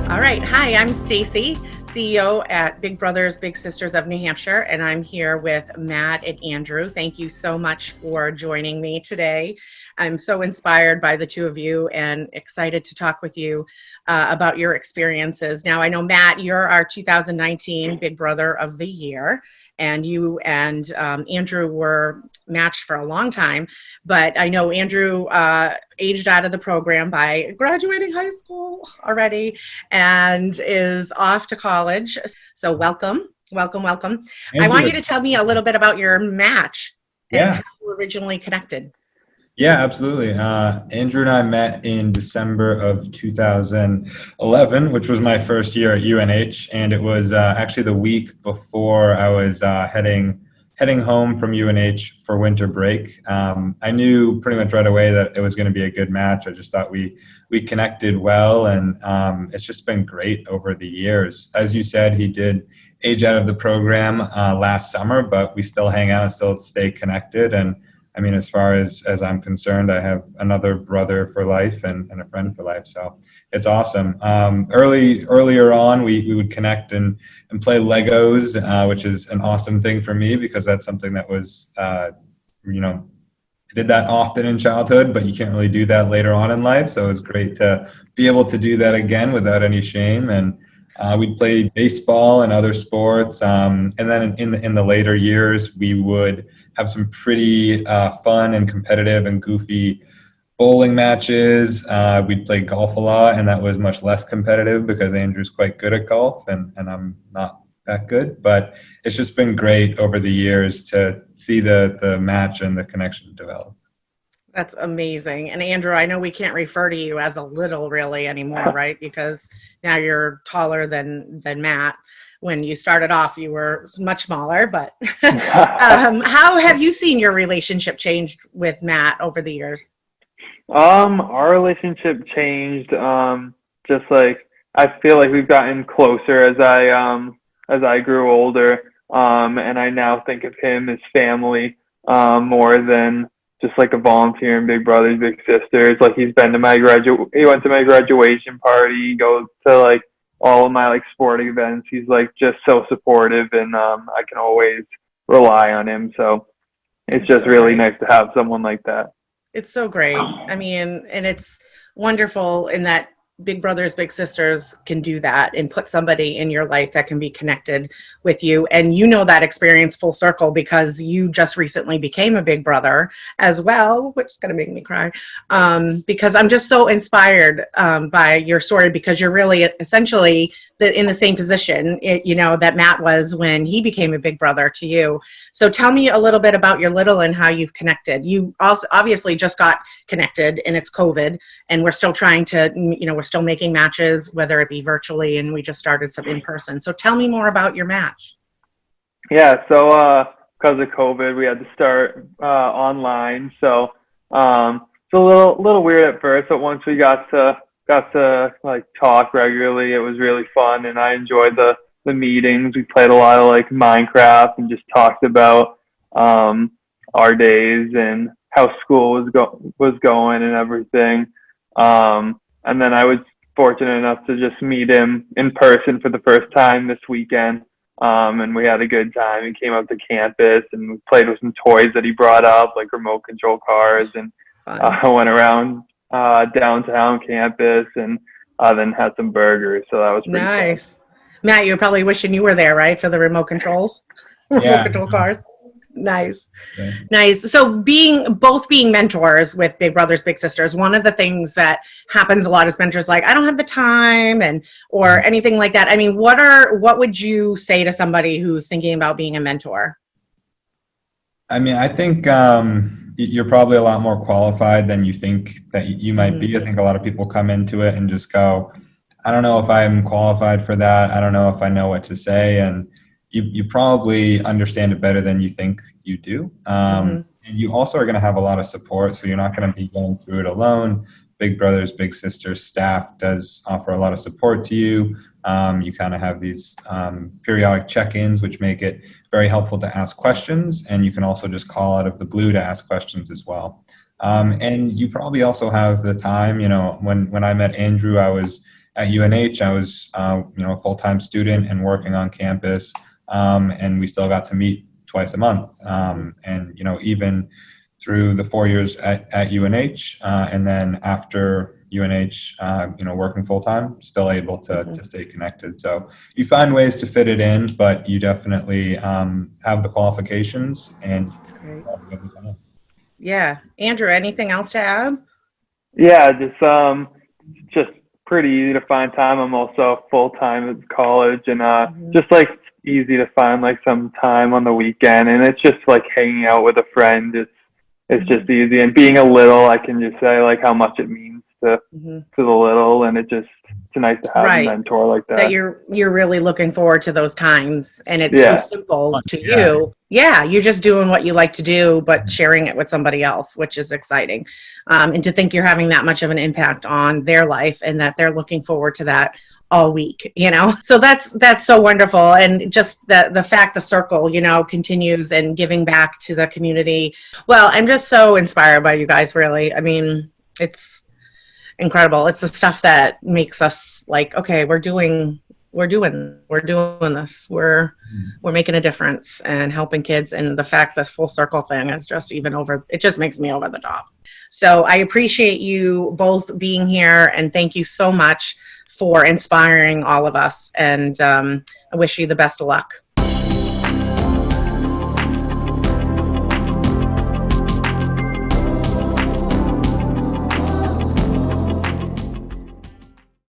All right. Hi, I'm Stacy, CEO at Big Brothers Big Sisters of New Hampshire, and I'm here with Matt and Andrew. Thank you so much for joining me today. I'm so inspired by the two of you and excited to talk with you about your experiences. Now, I know, Matt, you're our 2019 Big Brother of the Year, and you and Andrew were matched for a long time, but I know Andrew aged out of the program by graduating high school already and is off to college. So welcome. I want you to tell me a little bit about your match and how you originally connected. Yeah, absolutely. Andrew and I met in December of 2011, which was my first year at UNH, and it was actually the week before I was heading home from UNH for winter break. I knew pretty much right away that it was going to be a good match. I just thought we connected well, and it's just been great over the years. As you said, he did age out of the program last summer, but we still hang out and still stay connected. And I mean, as far as I'm concerned, I have another brother for life and a friend for life. So it's awesome. Earlier on, we would connect and play Legos, which is an awesome thing for me because that's something that was, I did that often in childhood, but you can't really do that later on in life. So it's great to be able to do that again without any shame. And we'd play baseball and other sports. And then in the later years, we would have some pretty fun and competitive and goofy bowling matches. We'd play golf a lot, and that was much less competitive because Andrew's quite good at golf and I'm not that good. But it's just been great over the years to see the match and the connection develop. That's amazing. And Andrew, I know we can't refer to you as a little really anymore, right? Because now you're taller than Matt. When you started off, you were much smaller, but how have you seen your relationship change with Matt over the years? Our relationship changed. Just like I feel like we've gotten closer as I grew older. And I now think of him as family more than just like a volunteer in Big Brothers Big Sisters. Like he went to my graduation party, he goes to like all of my like sporting events. He's like just so supportive, and I can always rely on him. So it's just really nice to have someone like that. It's so great. I mean, and it's wonderful in that Big Brothers Big Sisters can do that and put somebody in your life that can be connected with you. And you know that experience full circle because you just recently became a big brother as well, which is going to make me cry, because I'm just so inspired by your story, because you're really essentially in the same position that Matt was when he became a big brother to you. So tell me a little bit about your little and how you've connected. You also obviously just got connected, and it's COVID, and we're still trying to, we're still making matches, whether it be virtually, and we just started some in person. So tell me more about your match. Yeah, so because of COVID, we had to start online. So it's a little weird at first, but once we got to like talk regularly, it was really fun, and I enjoyed the meetings. We played a lot of like Minecraft and just talked about our days and how school was going and everything. And then I was fortunate enough to just meet him in person for the first time this weekend. And we had a good time. He came up to campus and we played with some toys that he brought up, like remote control cars, and went around downtown campus and then had some burgers. So that was pretty nice. fun. Matt, you're probably wishing you were there, right, for the remote controls? Remote control cars. Nice. Yeah. Nice. So both being mentors with Big Brothers Big Sisters, one of the things that happens a lot is mentors like, I don't have the time or anything like that. I mean, what would you say to somebody who's thinking about being a mentor? I mean, I think you're probably a lot more qualified than you think that you might be. I think a lot of people come into it and just go, I don't know if I'm qualified for that. I don't know if I know what to say. And you probably understand it better than you think you do. And you also are going to have a lot of support, so you're not going to be going through it alone. Big Brothers Big Sisters staff does offer a lot of support to you. You kind of have these periodic check-ins, which make it very helpful to ask questions, and you can also just call out of the blue to ask questions as well. And you probably also have the time. When I met Andrew, I was at UNH, I was, a full-time student and working on campus, and we still got to meet twice a month. And, even through the 4 years at UNH, and then after UNH, working full-time, still able to stay connected. So you find ways to fit it in, but you definitely have the qualifications and. That's great. Yeah. Andrew, anything else to add? Yeah, just pretty easy to find time. I'm also full-time at college, and just like easy to find like some time on the weekend, and it's just like hanging out with a friend. It's just easy, and being a little, I can just say like how much it means to the little, and it's nice to have a mentor like that. That you're really looking forward to those times, and it's so simple to you. Yeah, you're just doing what you like to do, but sharing it with somebody else, which is exciting. And to think you're having that much of an impact on their life, and that they're looking forward to that all week, so that's so wonderful. And just the fact the circle continues and giving back to the community. Well, I'm just so inspired by you guys, really. I mean, it's incredible. It's the stuff that makes us like, okay, we're doing this, we're making a difference and helping kids. And the fact that full circle thing is just it just makes me over the top. So I appreciate you both being here, and thank you so much for inspiring all of us, and I wish you the best of luck.